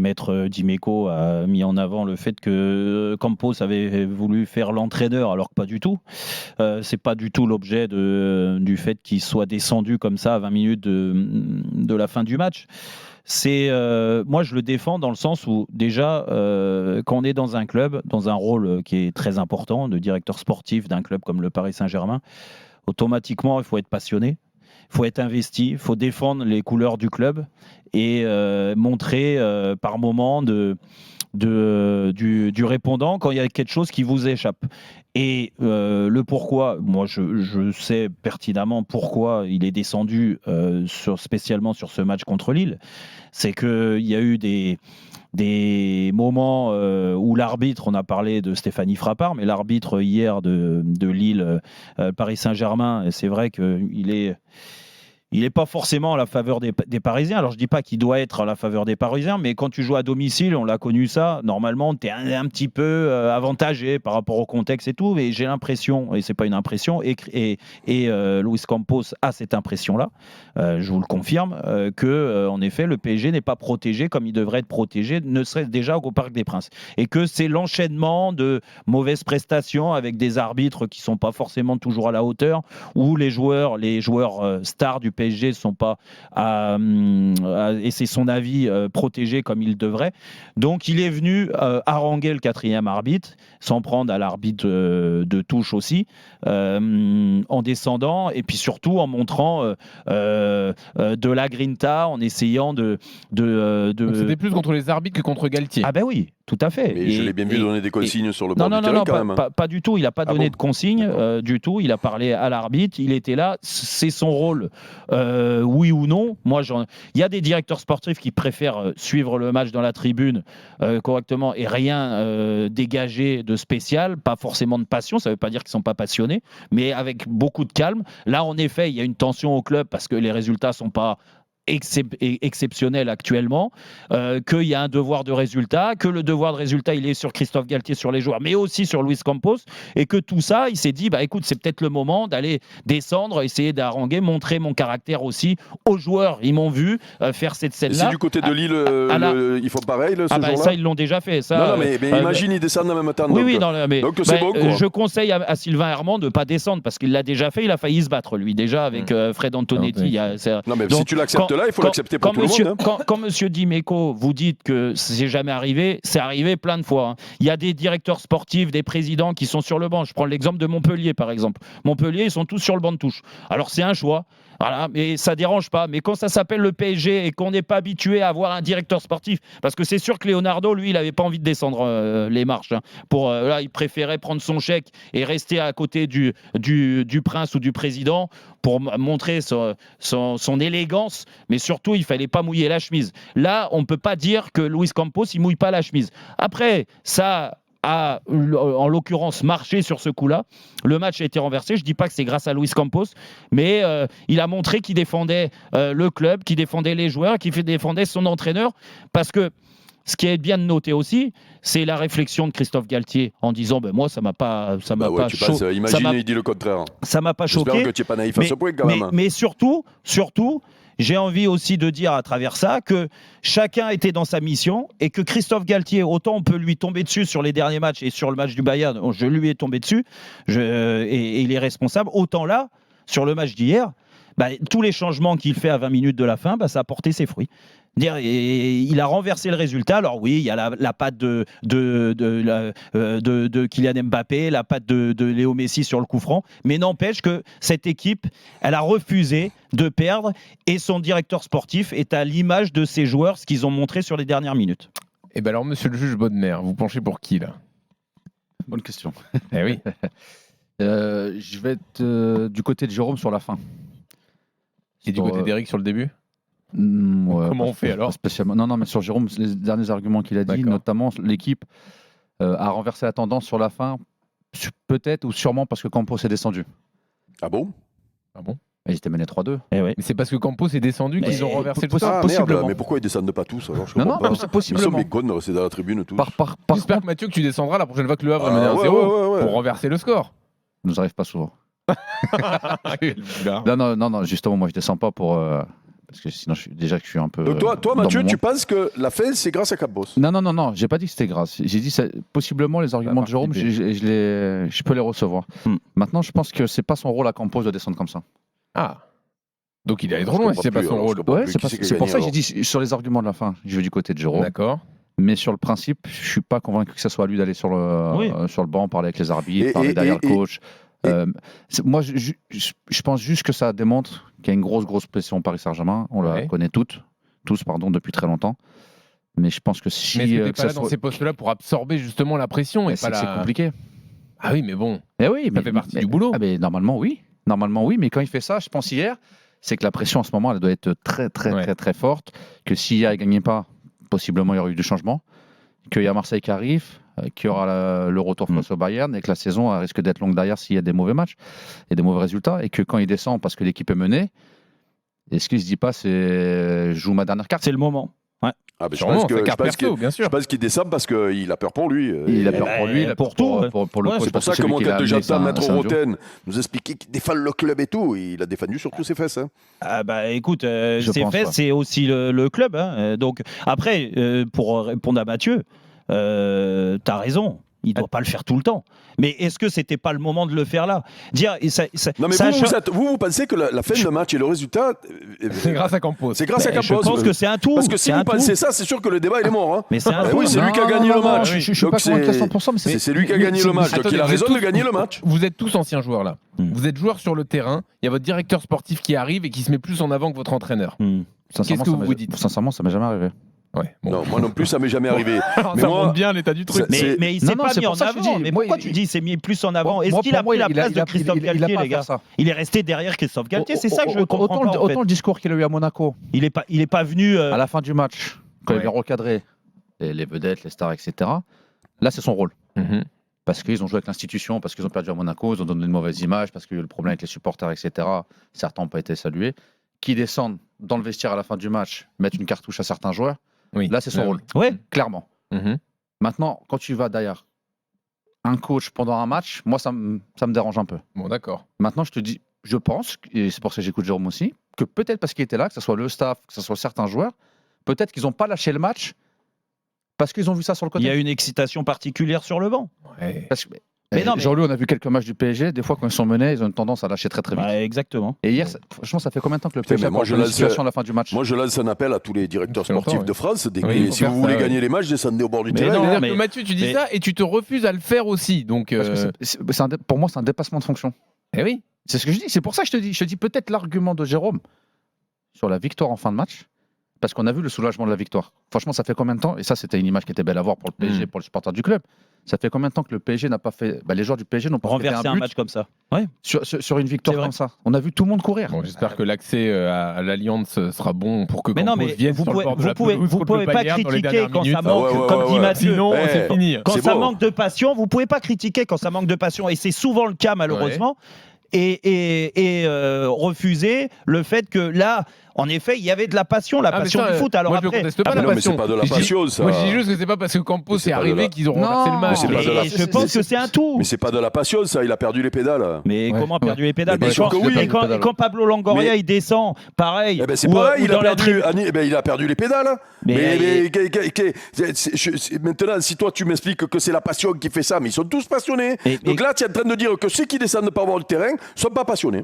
Maître Dimeco a mis en avant le fait que Campos avait voulu faire l'entraîneur, alors que pas du tout. C'est pas du tout l'objet du fait qu'il soit descendu comme ça à 20 minutes de la fin du match. Moi, je le défends dans le sens où, déjà, quand on est dans un club, dans un rôle qui est très important, de directeur sportif d'un club comme le Paris Saint-Germain, automatiquement, il faut être passionné, il faut être investi, il faut défendre les couleurs du club et montrer par moment du répondant quand il y a quelque chose qui vous échappe. Et le pourquoi, moi je sais pertinemment pourquoi il est descendu spécialement sur ce match contre Lille. C'est qu'il y a eu des moments où l'arbitre, on a parlé de Stéphanie Frappard, mais l'arbitre hier de Lille, Paris Saint-Germain, c'est vrai qu'il est... Il n'est pas forcément à la faveur des Parisiens. Alors, je ne dis pas qu'il doit être à la faveur des Parisiens, mais quand tu joues à domicile, on l'a connu ça, normalement, tu es un petit peu avantagé par rapport au contexte et tout. Mais j'ai l'impression, et ce n'est pas une impression, et Luis Campos a cette impression-là, je vous le confirme, qu'en effet, le PSG n'est pas protégé comme il devrait être protégé, ne serait-ce déjà au Parc des Princes. Et que c'est l'enchaînement de mauvaises prestations avec des arbitres qui ne sont pas forcément toujours à la hauteur, ou les joueurs stars du PSG ne sont pas, et c'est son avis, protégé comme il devrait. Donc il est venu haranguer le quatrième arbitre, s'en prendre à l'arbitre de touche aussi, en descendant, et puis surtout en montrant de la grinta, en essayant de... Donc c'était plus contre les arbitres que contre Galtier. Ah ben oui, tout à fait. Mais je l'ai bien vu donner des consignes sur le bord du terrain non, quand même. Pas du tout. Il n'a pas donné de consignes du tout. Il a parlé à l'arbitre. Il était là. C'est son rôle, oui ou non. Moi, il y a des directeurs sportifs qui préfèrent suivre le match dans la tribune correctement et rien dégager de spécial. Pas forcément de passion. Ça ne veut pas dire qu'ils ne sont pas passionnés, mais avec beaucoup de calme. Là, en effet, il y a une tension au club parce que les résultats ne sont pas exceptionnel actuellement, qu'il y a un devoir de résultat, que le devoir de résultat il est sur Christophe Galtier, sur les joueurs, mais aussi sur Luis Campos, et que tout ça, il s'est dit, écoute, c'est peut-être le moment d'aller descendre, essayer d'haranguer, montrer mon caractère aussi aux joueurs. Ils m'ont vu faire cette scène-là. Et c'est du côté de Lille, ils font pareil ce jour-là. Ça, ils l'ont déjà fait. Ça, non, mais imagine, ils descendent en même temps. Oui, donc c'est bon, quoi. Je conseille à Sylvain Herman de ne pas descendre, parce qu'il l'a déjà fait, il a failli se battre, lui, déjà, avec Fred Antonetti. Non, mais si tu l'acceptes là, il faut l'accepter pour tout le monde. Quand monsieur Dimeco vous dites que c'est jamais arrivé, c'est arrivé plein de fois. Il y a des directeurs sportifs, des présidents qui sont sur le banc. Je prends l'exemple de Montpellier, par exemple. Montpellier, ils sont tous sur le banc de touche. Alors, c'est un choix. Voilà, mais ça dérange pas. Mais quand ça s'appelle le PSG et qu'on n'est pas habitué à avoir un directeur sportif, parce que c'est sûr que Leonardo, lui, il n'avait pas envie de descendre les marches. Là, il préférait prendre son chèque et rester à côté du prince ou du président pour montrer son élégance. Mais surtout, il fallait pas mouiller la chemise. Là, on peut pas dire que Luis Campos, il mouille pas la chemise. Après, ça a, en l'occurrence, marché sur ce coup-là. Le match a été renversé. Je ne dis pas que c'est grâce à Luis Campos, mais il a montré qu'il défendait le club, qu'il défendait les joueurs, qu'il défendait son entraîneur. Parce que ce qui est bien de noter aussi, c'est la réflexion de Christophe Galtier en disant moi, ça m'a pas choqué. Imagine, il dit le contraire. Ça m'a pas choqué. J'espère que tu n'es pas naïf à ce point quand même. Mais surtout, j'ai envie aussi de dire à travers ça que chacun était dans sa mission et que Christophe Galtier, autant on peut lui tomber dessus sur les derniers matchs et sur le match du Bayern, je lui ai tombé dessus et il est responsable, autant là, sur le match d'hier, tous les changements qu'il fait à 20 minutes de la fin, ça a porté ses fruits. Il a renversé le résultat. Alors oui, il y a la patte de Kylian Mbappé, la patte de Léo Messi sur le coup franc, mais n'empêche que cette équipe, elle a refusé de perdre et son directeur sportif est à l'image de ses joueurs, ce qu'ils ont montré sur les dernières minutes. Et alors, monsieur le juge Bodmer, vous penchez pour qui là ? Bonne question. Eh oui. Je vais être du côté de Jérôme sur la fin. Et du côté d'Eric sur le début ? Comment on fait alors ? Spécialement. Non, mais sur Jérôme, les derniers arguments qu'il a dit, notamment l'équipe a renversé la tendance sur la fin, peut-être ou sûrement parce que Campos est descendu. Ah bon ? Ils étaient menés 3-2. Mais c'est parce que Campos est descendu qu'ils ont renversé le score. Merde, mais pourquoi ils descendent pas tous alors? Non, possiblement. Ils sont méconnes de rester dans la tribune tous. J'espère que Mathieu, que tu descendras la prochaine fois que le Havre est mené à 0 pour renverser le score. Ça nous arrive pas souvent. Non, justement, moi je descends pas pour parce que sinon je suis un peu. Donc toi dans Mathieu, mon tu monde. penses que la fin, c'est grâce à Campos? Non, j'ai pas dit que c'était grâce. J'ai dit possiblement les arguments de Jérôme, je peux les recevoir. Maintenant, je pense que c'est pas son rôle à Campos de descendre comme ça. Ah. Donc il est allé trop loin si c'est pas son rôle. Ouais, c'est pour ça que j'ai dit sur les arguments de la fin, je vais du côté de Jérôme. D'accord. Mais sur le principe, je suis pas convaincu que ce soit à lui d'aller sur le banc, parler avec les arbitres, parler derrière le coach. Moi, je pense juste que ça démontre qu'il y a une grosse pression au Paris Saint-Germain. On la connaît tous, depuis très longtemps. Mais je pense que si. Mais est-ce que t'es pas là dans ces postes-là pour absorber justement la pression et c'est compliqué. Ah oui, mais bon. Oui, ça fait partie du boulot. Mais normalement, oui. Mais quand il fait ça, je pense hier, c'est que la pression en ce moment, elle doit être très forte. Que si hier, il ne gagnait pas, possiblement, il y aurait eu du changement. Qu'il y a Marseille qui arrive, qu'il y aura le retour face au Bayern et que la saison elle risque d'être longue derrière s'il y a des mauvais matchs et des mauvais résultats. Et que quand il descend parce que l'équipe est menée, est-ce qu'il ne se dit pas je joue ma dernière carte? C'est le moment. Ouais. Ah, je pense qu'il descend parce qu'il a peur pour lui. Il a peur pour lui, pour tout. Pour le c'est pour ça que moi, quand j'entends Maître Roten nous expliquer qu'il défend le club et tout, il a défendu surtout ses fesses. Ah bah écoute, ses fesses, c'est aussi le club. Donc après, pour répondre à Mathieu, t'as raison. Il ne doit pas le faire tout le temps. Mais est-ce que c'était pas le moment de le faire là? Non mais vous pensez que la fin de match et le résultat, c'est grâce à Campos. C'est grâce à Campos. Je pense que c'est un tout. Parce que si vous pensez ça, c'est sûr que le débat il est mort. Mais c'est un tout. Oui, c'est lui qui a gagné le match. Je suis pas convaincu à 100%, mais c'est lui qui a gagné le match. Donc il a raison de gagner le match. Vous êtes tous anciens joueurs là. Vous êtes joueurs sur le terrain. Il y a votre directeur sportif qui arrive et qui se met plus en avant que votre entraîneur. Qu'est-ce que vous vous dites? Sincèrement, ça m'est jamais arrivé. Ouais, bon. Non, moi non plus, ça m'est jamais arrivé. Ça montre bien l'état du truc. Mais il s'est pas mis en avant. Mais pourquoi tu dis il s'est mis plus en avant? Est-ce qu'il a pris la place de Christophe Galtier, les gars? Il est resté derrière Christophe Galtier. C'est ça que je comprends pas. Autant le discours qu'il a eu à Monaco. Il est pas venu à la fin du match quand il vient recadrer les vedettes, les stars, etc. Là, c'est son rôle. Parce qu'ils ont joué avec l'institution, parce qu'ils ont perdu à Monaco, ils ont donné une mauvaise image, parce qu'il y a eu le problème avec les supporters, etc. Certains n'ont pas été salués. Qui descendent dans le vestiaire à la fin du match, mettent une cartouche à certains joueurs. Là, c'est son rôle. Oui, clairement. Maintenant, quand tu vas derrière un coach pendant un match, moi, ça me dérange un peu. Bon, d'accord. Maintenant, je te dis, je pense, et c'est pour ça que j'écoute Jérôme aussi, que peut-être parce qu'il était là, que ce soit le staff, que ce soit certains joueurs, peut-être qu'ils n'ont pas lâché le match parce qu'ils ont vu ça sur le côté. Il y a une excitation particulière sur le banc. Parce que, Jean-Louis, on a vu quelques matchs du PSG. Des fois, quand ils sont menés, ils ont une tendance à lâcher très vite. Exactement. Et hier, franchement, ça fait combien de temps que le PSG a une situation à la fin du match? Moi, je lance un appel à tous les directeurs sportifs de France. Si vous voulez gagner les matchs, descendez au bord du terrain. Non, Mathieu, tu dis ça et tu te refuses à le faire aussi. Donc, pour moi, c'est un dépassement de fonction. Eh oui. C'est ce que je dis. C'est pour ça que je te dis. Je te dis peut-être l'argument de Jérôme sur la victoire en fin de match. Parce qu'on a vu le soulagement de la victoire. Franchement, ça fait combien de temps? Et ça, c'était une image qui était belle à voir pour le PSG, pour les supporters du club. Ça fait combien de temps que le PSG n'a pas fait. Les joueurs du PSG n'ont pas renversé un match comme ça. Ouais. Sur une victoire comme ça. On a vu tout le monde courir. Bon, j'espère que l'accès à l'Alliance sera bon pour que Campos vienne vous sur le bord de la pelouse vous pouvez pas critiquer quand ça manque, comme dit Mathieu. Sinon, c'est fini. Quand ça manque de passion, vous pouvez pas critiquer quand ça manque de passion. Et c'est souvent le cas, malheureusement. Et refuser le fait que là, en effet, il y avait de la passion, la passion du foot. Alors moi, après, je conteste pas la passion. Mais c'est pas de la passion, ça. Moi, je dis juste que c'est pas parce que Campos est arrivé qu'ils auront renversé le match. Je pense que c'est un tout. Mais c'est pas de la passion, ça. Il a perdu les pédales. Mais comment a perdu les pédales? Et quand Pablo Longoria il descend, pareil. C'est pareil. Il a perdu les pédales. Mais maintenant, si toi tu m'expliques que c'est la passion qui fait ça, mais ils sont tous passionnés. Donc là, tu es en train de dire que ceux qui descendent pas voir le terrain sont pas passionnés.